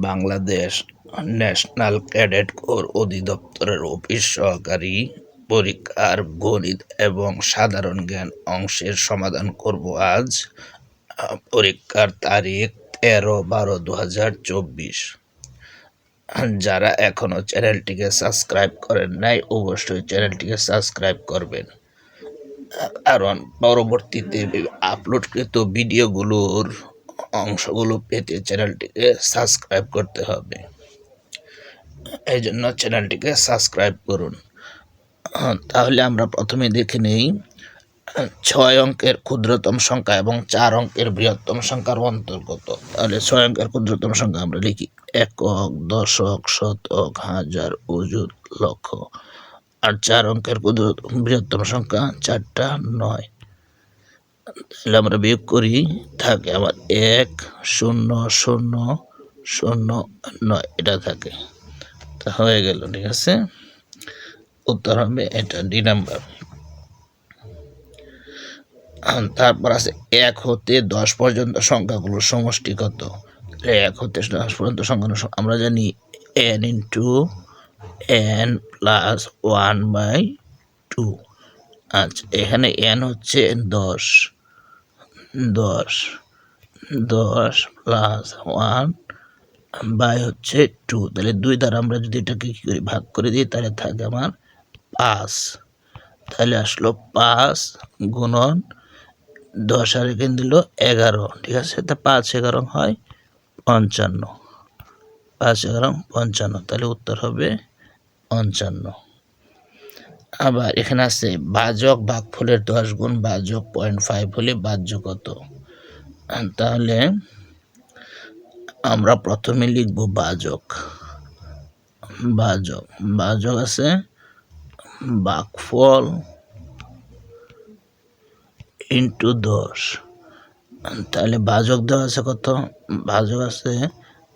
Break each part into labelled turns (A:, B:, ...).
A: Bangladesh national cadet corps অধিদপ্তরের office সহকারী পরীক্ষার গণিত এবং সাধারণ জ্ঞান অংশের সমাধান করব আজ। পরীক্ষার তারিখ 13/12/2024। যারা এখনো চ্যানেলটিকে সাবস্ক্রাইব করেন নাই অবশ্যই চ্যানেলটিকে সাবস্ক্রাইব করবেন, কারণ পরবর্তীতে আপলোডকৃত ভিডিওগুলোর অংশগুলো পেতে চ্যানেলটিকে সাবস্ক্রাইব করতে হবে। এই জন্য চ্যানেলটিকে সাবস্ক্রাইব করুন। তাহলে আমরা প্রথমে দেখে নেই 6 অঙ্কের ক্ষুদ্রতম সংখ্যা এবং 4 অঙ্কের বৃহত্তম সংখ্যার অন্তর্গত। তাহলে 6 অঙ্কের ক্ষুদ্রতম সংখ্যা আমরা লিখি একক, দশক, শতক, হাজার, অযুত, লক্ষ। আর 4 অঙ্কের বৃহত্তম সংখ্যা 4টা 9। তাহলে আমরা বিয়োগ করি, থাকে আমার 1 0 0 0 9, এটা থাকে। তা হয়ে গেল, ঠিক আছে। উত্তর হবে এটা, ডি নাম্বার। তারপর আছে 1 হতে 10 পর্যন্ত সংখ্যাগুলোর সমষ্টি কত। 1 হতে 10 পর্যন্ত সংখ্যা আমরা জানি n ইন্টু n প্লাস 1/2। আচ্ছা, এখানে n হচ্ছে 10 10 10 প্লাস 1 বাই হচ্ছে 2। তাহলে 2 দ্বারা আমরা যদি এটাকে কি করি, ভাগ করে দিই, তাহলে থাকে আমার 5। তাহলে আসলো 5 গুণন 10 আর এখানে দিল 11, ঠিক আছে। তা 5 11 হয় 55, 5 11 55, তাহলে উত্তর হবে 55। আবার এখানে আছে ভাজক ভাগফলের 10 গুণ ভাজক 0.5 হলে ভাজ্য কত। তাহলে আমরা প্রথমে লিখব ভাজক। ভাজক ভাজক আছে ভাগফল ইন্টু 10। তাহলে ভাজক দেওয়া আছে কত, ভাজক আছে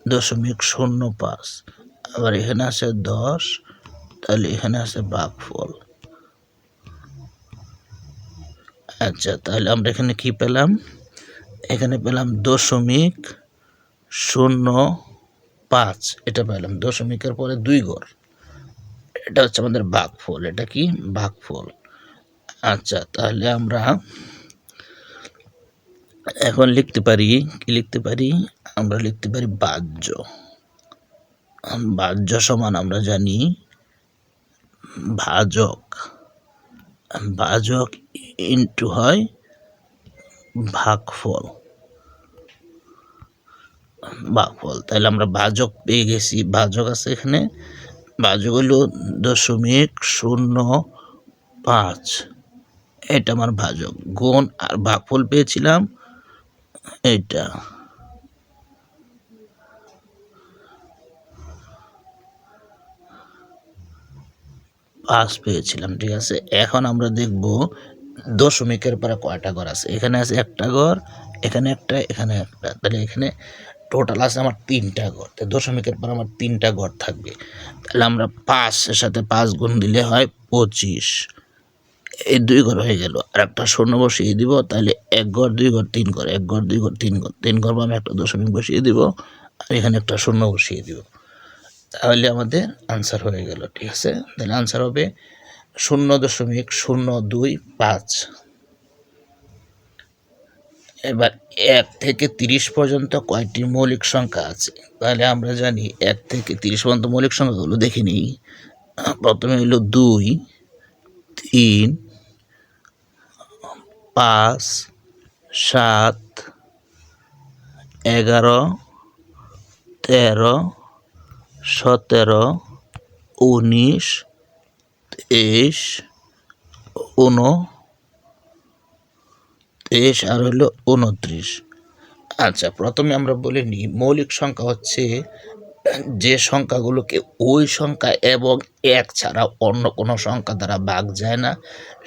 A: 0.05। আবার এখানে আছে 10, তাহলে এখানে আছে ভাগফল। আচ্ছা, তাহলে আমরা এখানে কি পেলাম, এখানে পেলাম 0.05, এটা পেলাম। দশমিকের পরে 2 ঘর, এটা হচ্ছে আমাদের ভাগফল। এটা কি ভাগফল। আচ্ছা, তাহলে আমরা এখন লিখতে পারি, কি লিখতে পারি, আমরা লিখতে পারি ভাজ্য। ভাজ্য সমান আমরা জানি ভাজক, ভাজক ইন্টু হয় ভাগফল। ভাগফল, তাহলে আমরা ভাজক পেয়ে গেছি। ভাজক আছে এখানে, ভাজক হলো 0.05, এটা আমার ভাজক। গুণ আর ভাগফল পেয়েছিলাম এটা, পাঁচ পেয়েছিলাম, ঠিক আছে। এখন আমরা দেখব দশমিকের পরে কয়টা ঘর আছে। এখানে আছে একটা ঘর, এখানে একটা, এখানে একটা, তাহলে এখানে টোটাল আছে আমার 3টা ঘর। তো দশমিকের পর আমার 3টা ঘর থাকবে। তাহলে আমরা 5-এর সাথে 5 গুণ দিলে হয় 25, এই 2 ঘর হয়ে গেল। আর একটা শূন্য বসিয়ে দিব, তাহলে 1 ঘর 2 ঘর 3 ঘর, 1 ঘর 2 ঘর 3 ঘর, 3 ঘর আমি একটা দশমিক বসিয়ে দিব, আর এখানে একটা শূন্য বসিয়ে দিব। তাহলে আমাদের আনসার হয়ে গেল, ঠিক আছে। তাহলে আনসার হবে 0.0225। এবার 1 থেকে 30 পর্যন্ত কয়টি মৌলিক সংখ্যা আছে। তাহলে আমরা জানি 1 থেকে 30 পর্যন্ত মৌলিক সংখ্যাগুলো দেখে নিই। প্রথমে হলো 2, 3, 5, 7, 11, 13, 17, 19, 23, 23 আর হলো 29। আচ্ছা, প্রথমে আমরা বলে নিই মৌলিক সংখ্যা হচ্ছে যে সংখ্যাগুলোকে ওই সংখ্যা এবং 1 ছাড়া অন্য কোনো সংখ্যা দ্বারা ভাগ যায় না,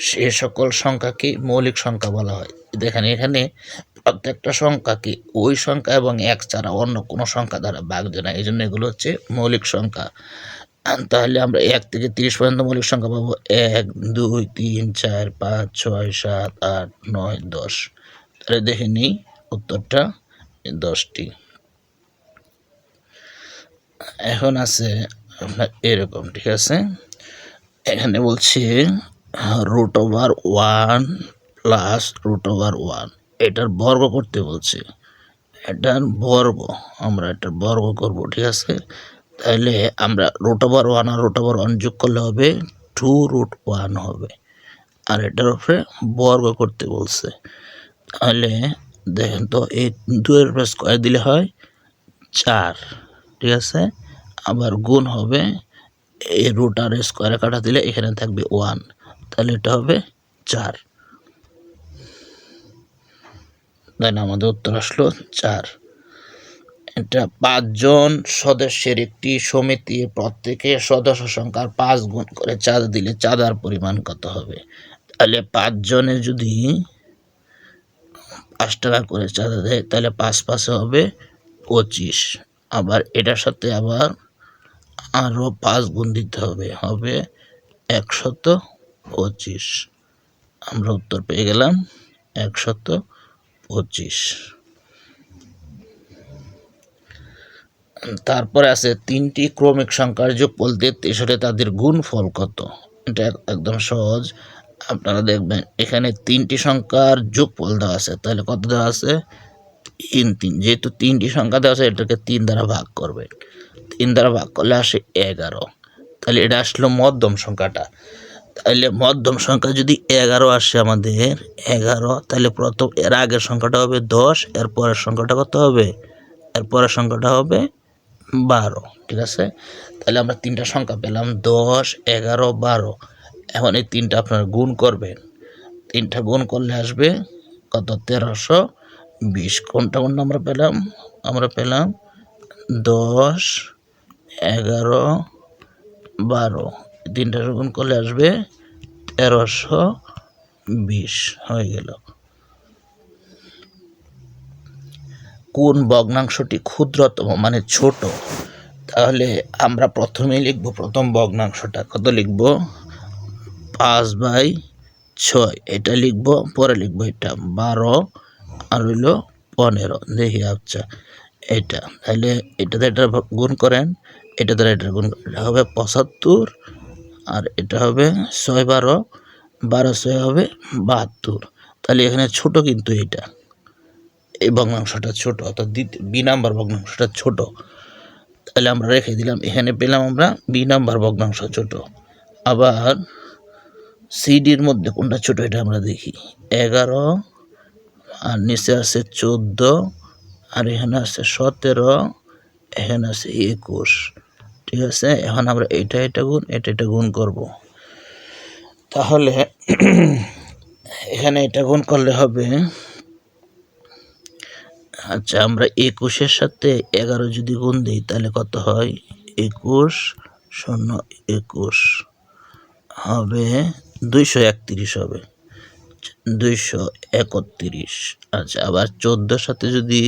A: সে সকল সংখ্যাকে মৌলিক সংখ্যা বলা হয়। দেখেন, এখানে প্রত্যেকটা সংখ্যাকে ওই সংখ্যা এবং 1 ছাড়া অন্য কোনো সংখ্যা দ্বারা ভাগ যায় না, এই জন্য এগুলো হচ্ছে মৌলিক সংখ্যা। তাহলে আমরা 1 থেকে 30 পর্যন্ত মৌলিক সংখ্যা পাবো 1 2 3 4 5 6 7 8 9 10। তাহলে দেখে নিই উত্তরটা 10টি। এখন আছে আপনার এরকম, ঠিক আছে। এখানে বলছে √1 প্লাস √1, এটার বর্গ করতে বলছে। এটার বর্গ, আমরা এটার বর্গ করব, ঠিক আছে। তাহলে আমরা √1 আর √1 যোগ করলে হবে 2√1 হবে, আর এটার উপরে বর্গ করতে বলছে। তাহলে দেখেন তো, এই 2-এর উপরে স্কোয়ার দিলে হয় 4, ঠিক আছে। আবার গুণ হবে, এই রুট আর স্কোয়ারে কাটা দিলে এখানে থাকবে 1, তাহলে এটা হবে 4। তাহলে আমাদের উত্তর আসলো 4। এটা 5 জন সদস্যের একটি সমিতি, প্রত্যেকের সদস্য সংখ্যার 5 গুণ করে চাঁদা দিলে চাঁদার পরিমাণ কত হবে? তাহলে 5 জনে যদি 5 টাকা করে চাঁদা দেয়, তাহলে 5 5 হবে 25। আবার এটার সাথে আবার আরও 5 গুণ দিতে হবে, হবে 125। আমরা উত্তর পেয়ে গেলাম 125। তারপরে আছে 3টি ক্রমিক সংখ্যার যোগফল 33 হলে তাদের গুণফল কত? এটা একদম সহজ। আপনারা দেখবেন এখানে 3টি সংখ্যার যোগফল দেওয়া আছে, তাহলে কত দেওয়া আছে? 3 3। যেহেতু 3টি সংখ্যা দেওয়া আছে, এটাকে 3 দ্বারা ভাগ করবেন। 3 দ্বারা ভাগ করলে আসে 11। তাহলে এটা আসলো মধ্যম সংখ্যাটা। তাহলে মধ্যম সংখ্যা যদি 11 আসে আমাদের 11, তাহলে প্রথম এর আগের সংখ্যাটা হবে 10, এর পরের সংখ্যাটা কত হবে? এর পরের সংখ্যাটা হবে 12, ঠিক আছে। তাহলে আমরা 3টা সংখ্যা পেলাম, 10, 11, 12। এখন এই 3টা আপনারা গুণ করবেন, 3টা গুণ করলে আসবে কত? 1320। কোনটা কোনটা আমরা পেলাম? আমরা পেলাম 10, 11, 12। 3টা গুণ করলে আসবে 1320 হয়ে গেল। কোন ভগ্নাংশটি ক্ষুদ্রতম মানে ছোট? তাহলে আমরা প্রথমেই লিখব, প্রথম ভগ্নাংশটা কত লিখব? 5/6 এটা লিখব, পরে লিখব এটা 12 আর হইল 15। দেখি, আচ্ছা এটা, তাহলে এটাতে এটা গুণ করেন, এটা দ্বারা এটা গুণ করেন, এটা হবে 75, আর এটা হবে 6 12, 12 6 হবে 72। তাহলে এখানে ছোট কিন্তু এটা, এই ভগ্নাংশটা ছোট, অর্থাৎ বি নাম্বার ভগ্নাংশটা ছোট। তাহলে আমরা রেখে দিলাম, এখানে পেলাম আমরা বি নাম্বার ভগ্নাংশ ছোট। আবার সিডির মধ্যে কোনটা ছোট এটা আমরা দেখি। 11, আর নিচে আছে 14, আর এখানে আছে 17, এখানে আছে 21, ঠিক আছে। এখন আমরা এটা গুণ এটা গুণ করব। তাহলে এখানে এটা গুণ করলে হবে, আচ্ছা আমরা 21-এর সাথে 11 যদি গুণ দিই তাহলে কত হয়? 21 0 21 হবে 231 হবে, 231। আচ্ছা, আবার 14-র সাথে যদি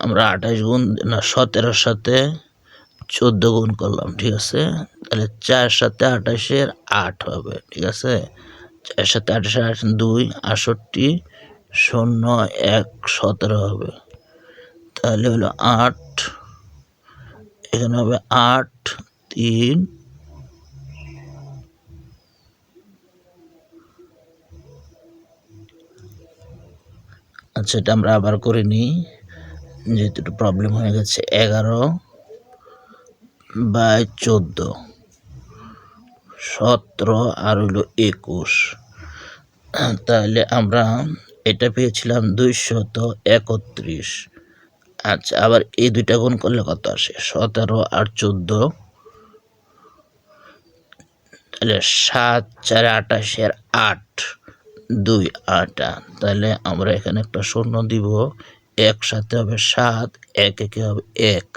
A: আমরা 28 গুণ, না 17-র সাথে 14 গুণ করলাম, ঠিক আছে। তাহলে 4 সাথে 28-এর 8 হবে, ঠিক আছে। 4 সাথে 28-এর 2 68 0 1 17 হবে। তাহলে হলো 8, এখানে হবে 8 3, আচ্ছা এটা আমরা আবার করে নিই, যেহেতু একটু প্রবলেম হয়ে গেছে। 11/14, 17 আর হইল 21। তাহলে আমরা এটা পেয়েছিলাম 231। আচ্ছা, আবার এই দুইটা গুণ করলে কত আসে? 17 আর 14, তাহলে 7 4 28-এর 8 2 8। তাহলে আমরা এখানে একটা শূন্য দিব, এক সাথে হবে 7, 1 1 হবে 1।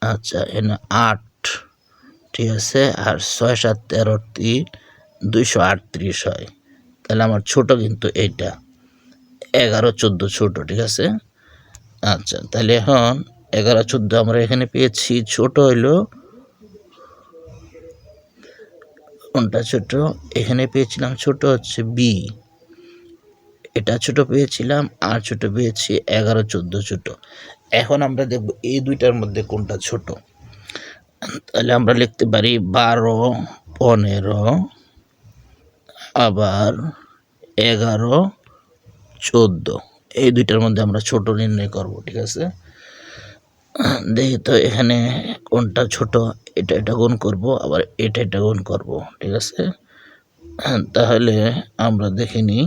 A: আচ্ছা, এখানে 8, ঠিক আছে। আর 6 7 13 3 238 হয়। তাহলে আমার ছোট কিন্তু এইটা 11 14 ছোট, ঠিক আছে। আচ্ছা, তাহলে এখন 11 14 আমরা এখানে পেয়েছি, ছোট হইল কোনটা ছোট? এখানে পেয়েছিলাম ছোট হচ্ছে বি, এটা ছোট পেয়েছিলাম, আর ছোট পেয়েছি 11 14 ছোট। এখন আমরা দেখব এই দুইটার মধ্যে কোনটা ছোট। তাহলে আমরা লিখতে পারি 12, 15, আবার 11, 14। এই দুইটার মধ্যে আমরা ছোট নির্ণয় করব। ঠিক আছে, দেখি তো এখানে কোনটা ছোট। এটা গুণ করব, আবার এটা গুণ করব। ঠিক আছে, তাহলে আমরা দেখে নিই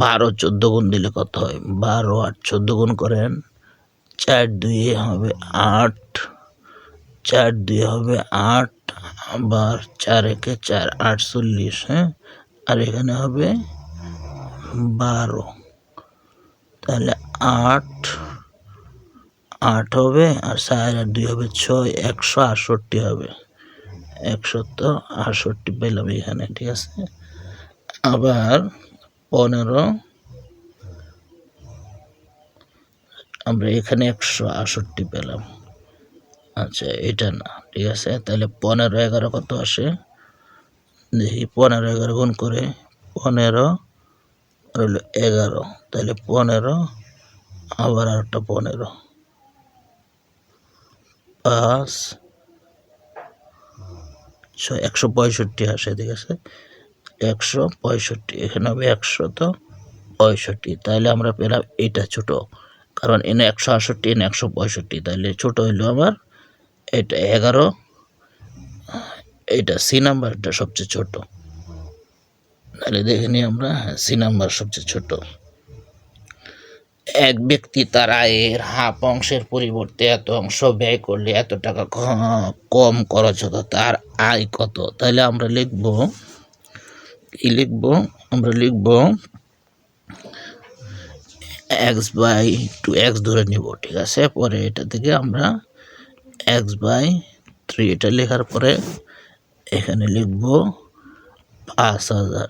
A: 12 14 গুণ দিলে কত হয়। 12 আর 14 গুণ করেন, 4 2 হবে 8, 4 2 হবে 8, আবার 4 1 4 48। হ্যাঁ, আর এখানে হবে 12, তাহলে 8 8 হবে, আর 4 আর 2 হবে 6, 168 হবে। 168 পেলাম এখানে। ঠিক আছে, আবার 15 আমরা এখানে 168 পেলাম। আচ্ছা, এটা না। ঠিক আছে, তাহলে 15 11 কত আসে দেখি। 15 11 গুণ করে 15 আর হলো 11, তাহলে 15, আবার আর একটা 15, 5 6 165 আসে। ঠিক আছে, 165, এখানে হবে 165। তাহলে আমরা পেলাম এইটা ছোট, কারণ এনে 168 এনে 165, তাহলে ছোট হইলো আমার এটা 11। এটা সি নাম্বারটা সবচেয়ে ছোট। তাহলে দেখে নিই আমরা, সি নাম্বার সবচেয়ে ছোট। এক ব্যক্তি তার আয়ের হাফ অংশের পরিবর্তে এত অংশ ব্যয় করলে এত টাকা কম খরচ হতো, তার আয় কত? তাহলে আমরা লিখব, কি লিখব, আমরা লিখব x/2x ধরে নিব। ঠিক আছে, পরে এটা থেকে আমরা x/3 এটা লেখার পরে এখানে লিখব 5000।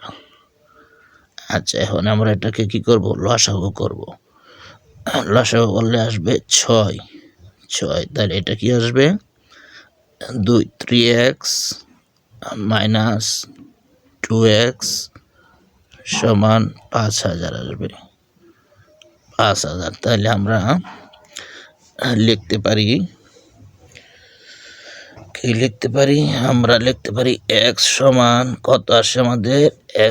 A: আচ্ছা, এখন আমরা এটাকে কি করব, লসাগু করব। লসাগু করলে আসবে 6। তাহলে এটা কি আসবে 3x - 2x সমান 5000 আসবে। 5000, তাহলে আমরা লিখতে পারি, কি লিখতে পারি, আমরা লিখতে পারি x সমান কত আসে আমাদের,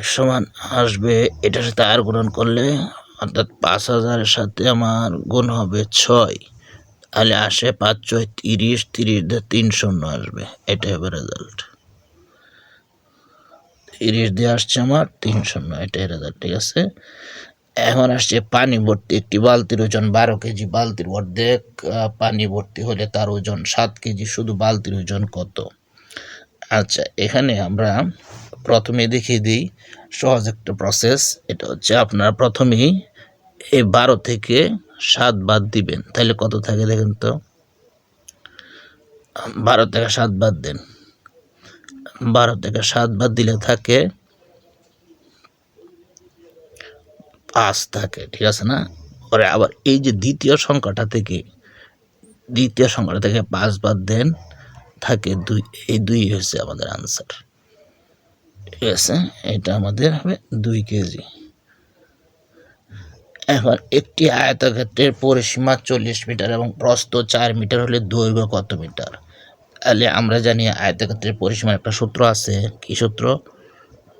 A: x সমান আসবে এটার সাথে আর গুণন করলে, অর্থাৎ 5000 এর সাথে আমার গুণ হবে 6, তাহলে আসে 5 6 30, 30 দিয়ে 3 শূন্য আসবে। এটাই হবে রেজাল্ট। 30 দিয়ে আসছে আমার 3 শূন্য, এটাই রেজাল্ট। ঠিক আছে, এখন আসছে পানি ভর্তি একটি বালতির ওজন 12 কেজি, বালতির অর্ধেক পানি ভর্তি হলে তার ওজন 7 কেজি, শুধু বালতির ওজন কত? আচ্ছা, এখানে আমরা প্রথমে দেখিয়ে দিই সহজ একটা প্রসেস। এটা হচ্ছে আপনারা প্রথমেই এই 12 থেকে 7 বাদ দিবেন, তাহলে কত থাকে দেখেন তো। 12 থেকে 7 বাদ দেন, 12 থেকে 7 বাদ দিলে থাকে 5 থাকে। ঠিক আছে না, পরে আবার এই যে দ্বিতীয় সংখ্যাটা থেকে 5 বাদ দেন, থাকে 2। এই 2 হচ্ছে আমাদের আনসার। ঠিক আছে, এটা আমাদের হবে 2 কেজি। এখন একটি আয়তক্ষেত্রের পরিসীমা 40 মিটার এবং প্রস্থ 4 মিটার হলে দৈর্ঘ্য কত মিটার? তাহলে আমরা জানি আয়তক্ষেত্রের পরিসীমার একটা সূত্র আছে। কি সূত্র?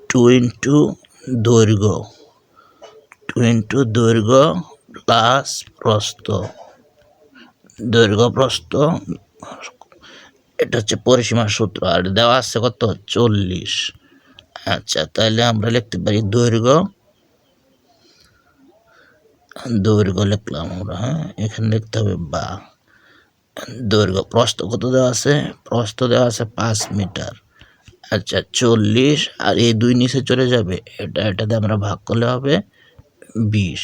A: 2 দৈর্ঘ্য, 2 দৈর্ঘ্য প্লাস প্রস্থ। দৈর্ঘ্য প্রস্থ, এটা হচ্ছে পরিসীমার সূত্র, আর দেওয়া আছে কত 40। আচ্ছা, তাহলে আমরা লিখতে পারি দৈর্ঘ্য লিখলাম আমরা। হ্যাঁ, এখানে লিখতে হবে বা দৈর্ঘ্য। প্রস্থ কত দেওয়া আছে? প্রস্থ দেওয়া আছে 5 মিটার। আচ্ছা, 40 আর এই 2 নিচে চলে যাবে, এটাতে আমরা ভাগ করলে হবে 20।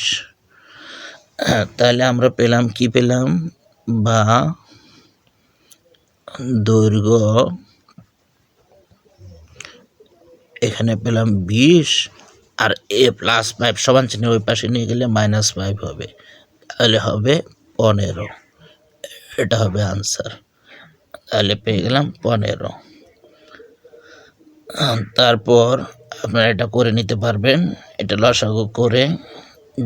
A: তাহলে আমরা পেলাম, কি পেলাম, বা দৈর্ঘ্য এখানে পেলাম 20, আর a + 5 সমান চিহ্ন ওই পাশে নিয়ে গেলে -5 হবে, তাহলে হবে 15। এটা হবে আনসার। তাহলে পেয়ে গেলাম 15। তারপর আপনারা এটা করে নিতে পারবেন, এটা লসাগু করে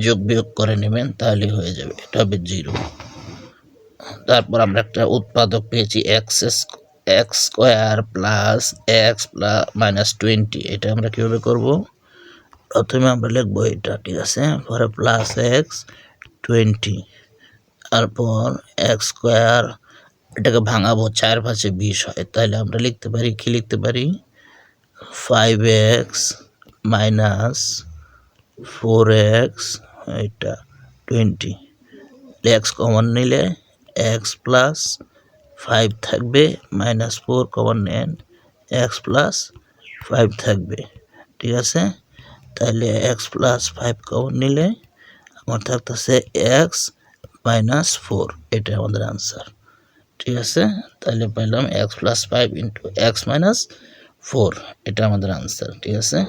A: যোগ বিয়োগ করে নেবেন, তাহলে হয়ে যাবে। এটা হবে 0। তারপর আমরা একটা উৎপাদক পেয়েছি x square plus x minus 20। এটা আমরা কীভাবে করব? প্রথমে আমরা লিখবো এটা, ঠিক আছে, পরে প্লাস এক্স 20, তারপর এক্স স্কোয়ার, এটাকে ভাঙাবো 4×5 = 20 হয়, তাহলে আমরা লিখতে পারি, কি লিখতে পারি, 5x মাইনাস 4x এটা 20, এক্স কমন নিলে এক্স প্লাস 5 থাকবে, মাইনাস 4 কমন নেন, এক্স প্লাস 5 থাকবে, ঠিক আছে। তাহলে এক্স প্লাস 5 কমন নিলে আমার থাকতেছে এক্স মাইনাস 4, এটা আমাদের আনসার, ঠিক আছে। তাহলে পেলাম x plus 5 into x minus 4, এটা আমাদের আনসার, ঠিক আছে।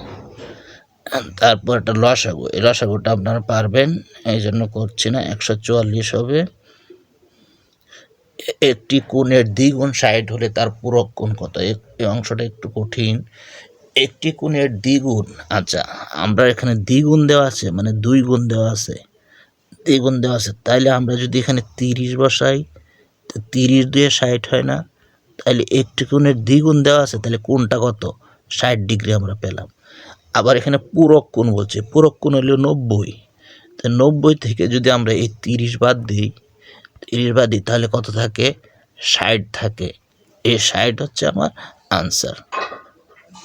A: তারপর একটা লসাগু, এই লসাগুটা আপনারা পারবেন, এই জন্য করছি না। 144 হবে। একটি কোণের দ্বিগুণ 60 হলে তার পূরক কোণ কত? এই অংশটা একটু কঠিন। একটি কোণের দ্বিগুণ, আচ্ছা আমরা এখানে দ্বিগুণ দেওয়া আছে, মানে 2 গুণ দেওয়া আছে, দ্বিগুণ দেওয়া আছে, তাইলে আমরা যদি এখানে 30 বসাই, তো 30 দিয়ে 60 হয় না, তাহলে একটি কোণের দ্বিগুণ দেওয়া আছে, তাহলে কোণটা কত? 60 ডিগ্রি আমরা পেলাম। আবার এখানে পূরক কোণ বলছে, পূরক কোণ হলো 90, তো 90 থেকে যদি আমরা এই 30 বাদ দিই, তাহলে কত থাকে? 60 থাকে। এই 60 হচ্ছে আমার আনসার,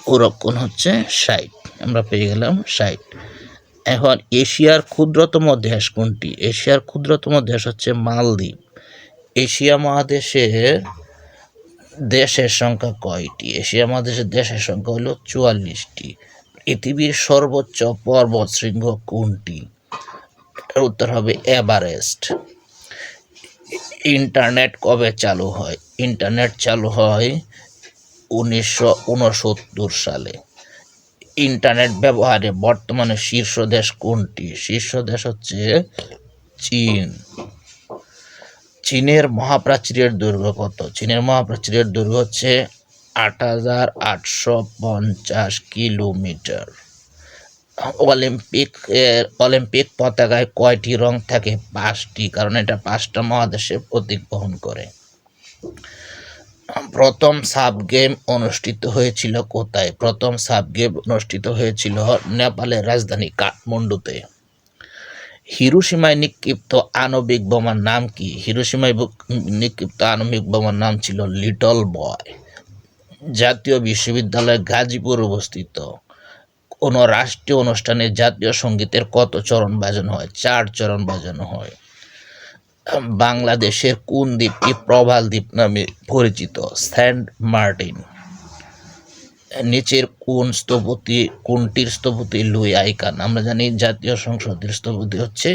A: পূরক কোণ হচ্ছে 60, আমরা পেয়ে গেলাম 60। এখন এশিয়ার ক্ষুদ্রতম দেশ কোনটি? এশিয়ার ক্ষুদ্রতম দেশ হচ্ছে মালদ্বীপ। এশিয়া মহাদেশের দেশের সংখ্যা কয়টি? এশিয়া মহাদেশের দেশের সংখ্যা হলো 44টি। পৃথিবীর সর্বোচ্চ পর্বত শৃঙ্গ কোনটি? এটার উত্তর হবে এভারেস্ট। ইন্টারনেট কবে চালু হয়? ইন্টারনেট চালু হয় 1969 সালে। ইন্টারনেট ব্যবহারে বর্তমানে শীর্ষ দেশ কোনটি? শীর্ষ দেশ হচ্ছে চীন। চীনের মহাপ্রাচীরের দৈর্ঘ্য কত? চীনের মহাপ্রাচীরের দৈর্ঘ্য হচ্ছে 8850 কিলোমিটার। অলিম্পিক পতাকায় কয়টি রং থাকে? 5টি, কারণ এটা 5টা মহাদেশে প্রতীক বহন করে। প্রথম সাব গেম অনুষ্ঠিত হয়েছিল কোথায়? প্রথম সাব গেম অনুষ্ঠিত হয়েছিল নেপালের রাজধানী কাঠমান্ডুতে। হিরোশিমায় নিক্ষিপ্ত আণবিক বোমার নাম কি? হিরোশিমায় নিক্ষিপ্ত আণবিক বোমার নাম ছিল লিটল বয়। জাতীয় বিশ্ববিদ্যালয় গাজীপুর অবস্থিত। কোনো রাষ্ট্রীয় অনুষ্ঠানে জাতীয় সঙ্গীতের কত চরণ বাজানো হয়? 4 চরণ বাজানো হয়। বাংলাদেশের কোন দ্বীপটি প্রবাল দ্বীপ নামে পরিচিত? Saint Martin. নিচের কোনটির স্থপতি লুই আইকান? আমরা জানি জাতীয় সংসদের স্থপতি হচ্ছে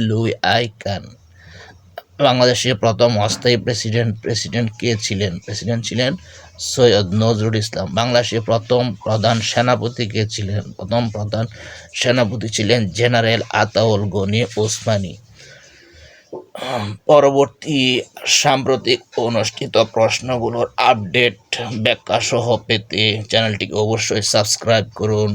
A: লুই আইকান। বাংলাদেশের প্রথম অস্থায়ী প্রেসিডেন্ট কে ছিলেন? প্রেসিডেন্ট ছিলেন সৈয়দ নজরুল ইসলাম। বাংলাদেশের প্রথম প্রধান সেনাপতি কে ছিলেন? প্রথম প্রধান সেনাপতি ছিলেন জেনারেল আতাউল গনি ওসমানী। পরবর্তী সাম্প্রতিক অনুষ্ঠিত প্রশ্নগুলোর আপডেট ব্যাখ্যা সহ পেতে চ্যানেলটিকে অবশ্যই সাবস্ক্রাইব করুন।